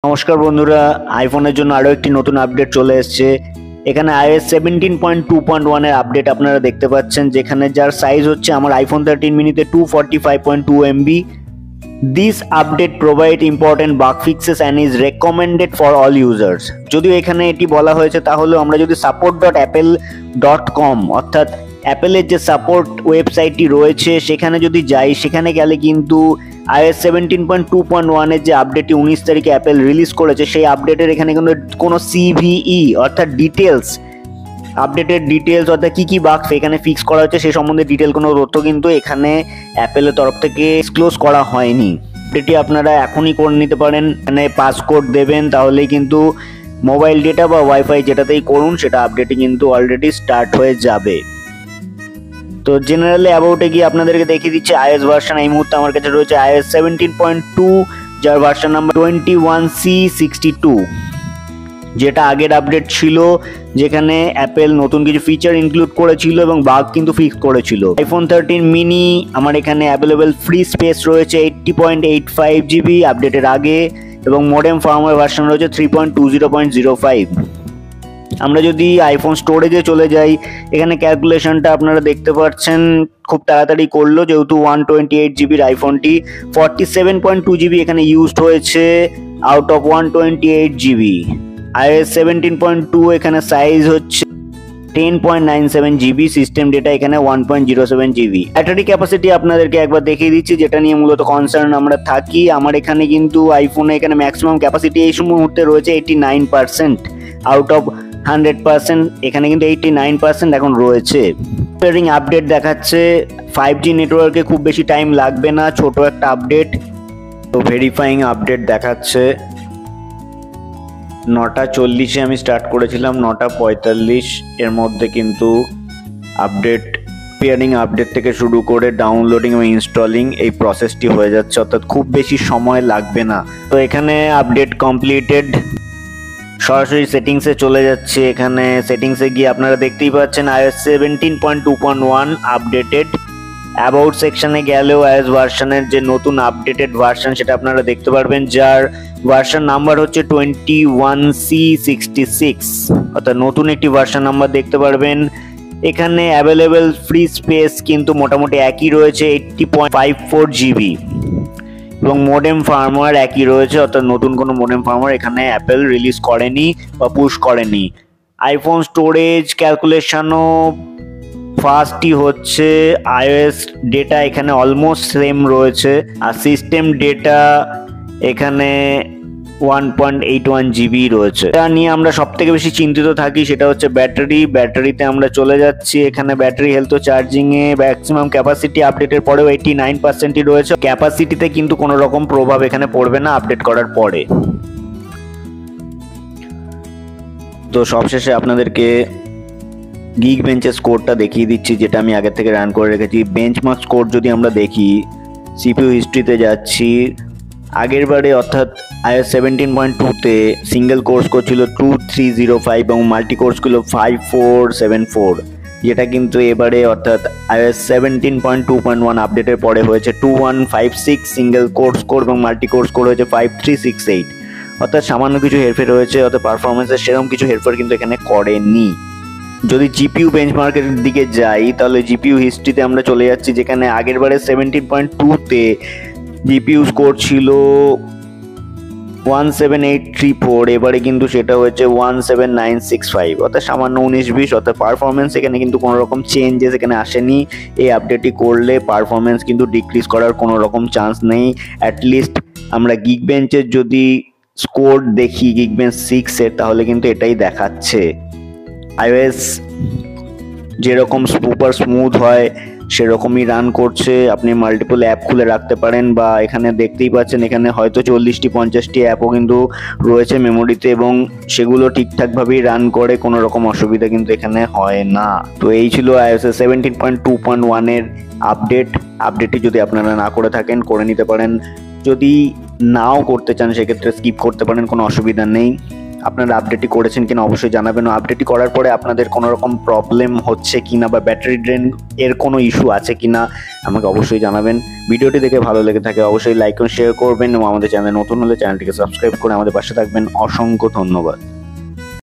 নমস্কার বন্ধুরা, আইফোনের জন্য আরো একটি নতুন আপডেট চলে এসেছে। এখানে iOS 17.2.1 এর আপডেট আপনারা দেখতে পাচ্ছেন, যেখানে যার সাইজ হচ্ছে আমার আইফোন 13 মিনিতে 245.2 MB। This update provide important bug fixes and is recommended for all users. যদিও এখানে এটি বলা হয়েছে, তাহলে আমরা যদি support.apple.com অর্থাৎ অ্যাপেলের যে সাপোর্ট ওয়েবসাইটটি রয়েছে সেখানে যদি যাই, সেখানে গেলে কিন্তু iOS 17.2.1 এর যে আপডেটটি 19 তারিখে অ্যাপেল রিলিজ করেছে, সেই আপডেটের এখানে কিন্তু কোনো CVE অর্থাৎ আপডেটের ডিটেলস অর্থাৎ কি বাগ এখানে ফিক্স করা হচ্ছে সেই সম্বন্ধে ডিটেল কোনো তথ্য কিন্তু এখানে অ্যাপেলের তরফ থেকে ডিসক্লোজ করা হয়নি। এটি আপনারা এখনই করে নিতে পারেন। এখানে পাসকোড দেবেন, তাহলেই কিন্তু মোবাইল ডেটা বা ওয়াইফাই যেটাতেই করুন সেটা আপডেটই কিন্তু অলরেডি স্টার্ট হয়ে যাবে। তো জেনারেলি অ্যাবাউটে গিয়ে আপনাদেরকে দেখিয়ে দিচ্ছে iOS ভার্সন এই মুহূর্তে আমার কাছে রয়েছে iOS 17.2, যার ভার্সন নাম্বার 21C62, যেটা আগের আপডেট ছিল, যেখানে অ্যাপেল নতুন কিছু ফিচার ইনক্লুড করেছিল এবং বাগ কিন্তু ফিক্স করেছিল। আইফোন 13 মিনি আমার এখানে অ্যাভেলেবেল ফ্রি স্পেস রয়েছে 80.85 GB আপডেটের আগে, এবং মডেম ফার্মওয়্যার ভার্সন রয়েছে 3.20.05। আমরা যদি আইফোন স্টোরেজে চলে যাই, এখানে ক্যালকুলেশনটা আপনারা দেখতে পাচ্ছেন খুব তাড়াতাড়ি করলো, যেহেতু 128 GBর আইফোনটি 47.2 GB এখানে ইউজড হয়েছে আউট অফ 128 GB। iOS 17.2 এখানে সাইজ হচ্ছে 10.97 GB, সিস্টেম ডেটা এখানে 1.07 GB। ব্যাটারি ক্যাপাসিটি আপনাদেরকে একবার দেখিয়ে দিচ্ছি, যেটা নিয়ে মূলত কনসার্ন আমরা থাকি। আমার এখানে কিন্তু আইফোনে এখানে ম্যাক্সিমাম ক্যাপাসিটি এই মুহূর্তে রয়েছে 89% আউট অফ 100%, এখানে কিন্তু 89% এখন রয়েছে। আপডেট দেখাচ্ছে 5G নেটওয়ার্কে খুব বেশি টাইম লাগবে না, ছোট একটা আপডেট। তো ভেরিফাইং আপডেট দেখাচ্ছে 9:40-এ আমি স্টার্ট করেছিলাম, 9:45 এর মধ্যে কিন্তু আপডেট পেয়ারিং আপডেট থেকে শুরু করে ডাউনলোডিং এবং ইনস্টলিং এই প্রসেসটি হয়ে যাচ্ছে, অর্থাৎ খুব বেশি সময় লাগবে না। তো এখানে আপডেট কমপ্লিটেড, সরাসরি সেটিংসে চলে যাচ্ছে। এখানে সেটিংসে গিয়ে আপনারা দেখতেই পাচ্ছেন iOS 17.2.1 আপডেটেড। অ্যাবাউট সেকশনে গেলেও iOS ভার্সনের যে নতুন আপডেটেড ভার্সন সেটা আপনারা দেখতে পারবেন, যার ভার্সন নাম্বার হচ্ছে 21C66, অর্থাৎ নতুন একটি ভার্সন নাম্বার দেখতে পারবেন। এখানে অ্যাভেলেবেল ফ্রি স্পেস কিন্তু মোটামুটি একই রয়েছে 80.54 GB, এবং মডেম ফার্মওয়্যার একই রয়েছে, অর্থাৎ নতুন কোনো মডেম ফার্মওয়্যার এখানে অ্যাপেল রিলিজ করেনি বা পুশ করেনি। আইফোন স্টোরেজ ক্যালকুলেশনও ফাস্টই হচ্ছে, iOS ডেটা এখানে অলমোস্ট সেম রয়েছে, আর সিস্টেম ডেটা এখানে 1.81 GB রয়েছে। এটা নিয়ে আমরা সব থেকে বেশি চিন্তিত থাকি, সেটা হচ্ছে ব্যাটারিতে আমরা চলে যাচ্ছি। এখানে ব্যাটারি হেলথ ও চার্জিং এ ম্যাক্সিমাম ক্যাপাসিটি আপডেটের পরেও 89%ই রয়েছে। ক্যাপাসিটিতে কিন্তু কোনো রকম প্রভাব এখানে পড়বে না আপডেট করার পরে। তো সবশেষে আপনাদেরকে Geekbench স্কোরটা দেখিয়ে দিচ্ছি, যেটা আমি আগে থেকে রান করে রেখেছি। বেঞ্চমার্ক স্কোর যদি আমরা দেখি, CPU হিস্ট্রিতে যাচ্ছি, আগের বারে অর্থাৎ iOS 17.2-তে সিঙ্গেল কোর স্কোর ছিল 2305 এবং মাল্টি কোর ছিল 5474, যেটা কিন্তু এবারে অর্থাৎ iOS 17.2.1 আপডেটের পরে হয়েছে 2156 সিঙ্গেল কোর স্কোর, এবং মাল্টি কোর স্কোর হয়েছে 5368, অর্থাৎ সামান্য কিছু হেরফের হয়েছে, অর্থাৎ পারফরমেন্সের সেরকম কিছু হেরফের কিন্তু এখানে করেনি। যদি জিপিইউ বেঞ্চমার্কের দিকে যাই, তাহলে জিপিইউ হিস্ট্রিতে আমরা চলে যাচ্ছি, যেখানে আগের বারে 17.2-তে জিপিইউ স্কোর ছিল 17834, এবারে কিন্তু সেটা হচ্ছে 17965, অর্থাৎ সামান্য 19-20, অর্থাৎ পারফরমেন্স এখানে কিন্তু কোনো রকম চেঞ্জেস এখানে আসেনি। এই আপডেটটি করলে পারফরমেন্স কিন্তু ডিক্রিজ করার কোনো রকম চান্স নেই। অ্যাটলিস্ট আমরা Geekbench-এর যদি স্কোর দেখি Geekbench 6-এর, তাহলে কিন্তু এটাই দেখাচ্ছে। iOS যেরকম সুপার স্মুথ হয় সেরকমই রান করছে। আপনি মাল্টিপল অ্যাপ খুলে রাখতে পারেন, বা এখানে দেখতেই পাচ্ছেন এখানে হয়তো 40-50টি অ্যাপও কিন্তু রয়েছে মেমোরিতে, এবং সেগুলো ঠিকঠাকভাবেই রান করে, কোনো রকম অসুবিধা কিন্তু এখানে হয় না। তো এই ছিল iOS 17.2.1 এর আপডেটটি যদি আপনারা না করে থাকেন করে নিতে পারেন, যদি নাও করতে চান সেক্ষেত্রে স্কিপ করতে পারেন, কোনো অসুবিধা নেই। আপনারা আপডেটটি করেছেন কিনা অবশ্যই জানাবেন, ও আপডেটটি করার পরে আপনাদের কোনো রকম প্রবলেম হচ্ছে কিনা বা ব্যাটারি ড্রেন এর কোনো ইস্যু আছে কিনা আমাকে অবশ্যই জানাবেন। ভিডিওটি দেখে ভালো লেগে থাকে অবশ্যই লাইক ও শেয়ার করবেন, এবং আমাদের চ্যানেল নতুন হলে চ্যানেলটিকে সাবস্ক্রাইব করে আমাদের পাশে থাকবেন। অসংখ্য ধন্যবাদ।